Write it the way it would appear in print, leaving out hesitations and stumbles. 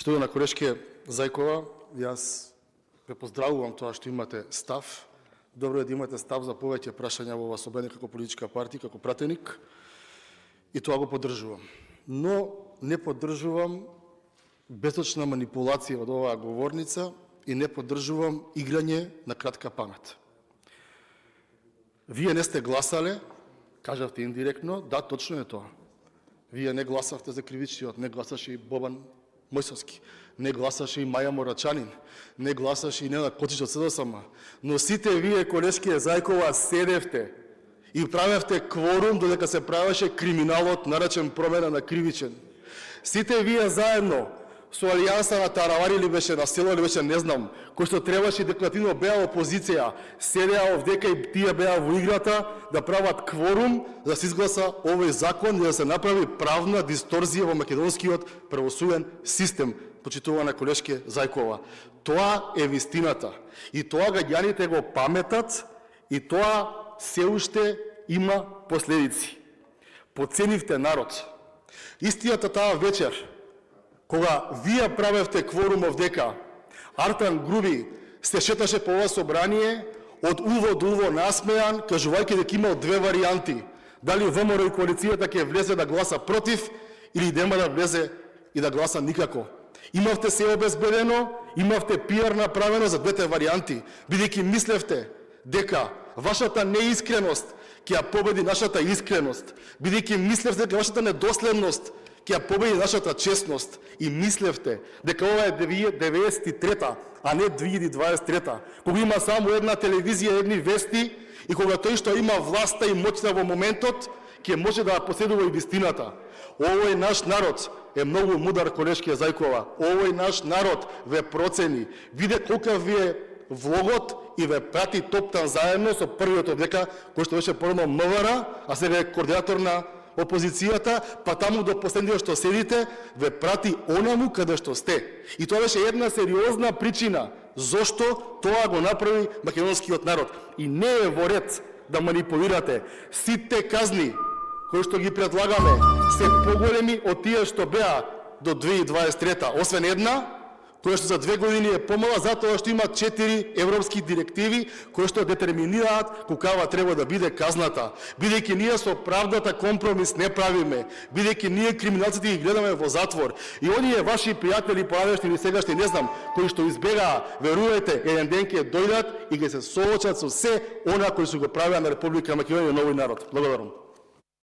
Почитувана колешке Зајкова, јас ве поздравувам тоа што имате став. Добро е да имате став за повеќе прашања во ова собрание како политичка партија, како пратеник. И тоа го поддржувам. Но не поддржувам безочна манипулација од оваа говорница и не поддржувам играње на кратка памет. Вие не сте гласале, кажавте индиректно, да, точно е тоа. Вие не гласавте за кривичниот, не гласаше и Бобан Мојсовски, не гласаше и Маја Морачанин, не гласаше и Ненад Котич од СДСМ, но сите вие, колешке Зајкова, седевте и правевте кворум додека се правеше криминалот наречен промена на кривичен. Сите вие заедно со алијанса на Таравари ли беше, на село ли беше, не знам, кој што требаше декларативно беа опозиција, седеа овдека и тие беа во играта да прават кворум да се изгласа овој закон и да се направи правна дисторзија во македонскиот правосуден систем, почитувана колешке Зајкова. Тоа е вистината. И тоа гаѓаните го паметат и тоа се уште има последици. Подценивте народ. Истината таа вечер, кога вие правевте кворум овдека, Артан Груби се шеташе по ова собрание од уво до уво насмејан, кажувајќи дека имал две варијанти. Дали ВМРО и коалицијата ќе влезе да гласа против или нема да влезе и да гласа никако. Имавте се обезбедено, имавте пиар направено за двете варијанти, бидејќи мислевте дека вашата неискреност ќе ја победи нашата искреност, бидејќи мислевте дека вашата недоследност ќе ја победи нашата честност и мислевте дека ова е 93-та, а не 2023-та, кога има само една телевизија, едни вести и кога тој што има власта и моќта во моментот ќе може да поседува и вистината. Овој наш народ е многу мудар, колешке Зајкова. Овој наш народ ве процени, виде колка ви е влогот и ве прати топтан заедно со првиот овдека кој што беше порано МВР, а сега е координатор на опозицијата, па таму до последниот што седите, ве прати онаму каде што сте. И тоа беше една сериозна причина зошто тоа го направи македонскиот народ. И не е во ред да манипулирате. Сите казни кои што ги предлагаме се поголеми од тие што беа до 2023-та, освен една, која што за 2 години е помала, затоа што има 4 европски директиви кои што детерминираат каква треба да биде казната. Бидејќи ние со правдата компромис не правиме, бидејќи ние криминалците ги гледаме во затвор. И оние ваши пријатели, поавешни или сегашни, не знам, кои што избегаа, верувајте, еден ден ќе дојдат и ќе се соочат со се она кои што го правеа на Република Македонија и новој народ. Благодарам.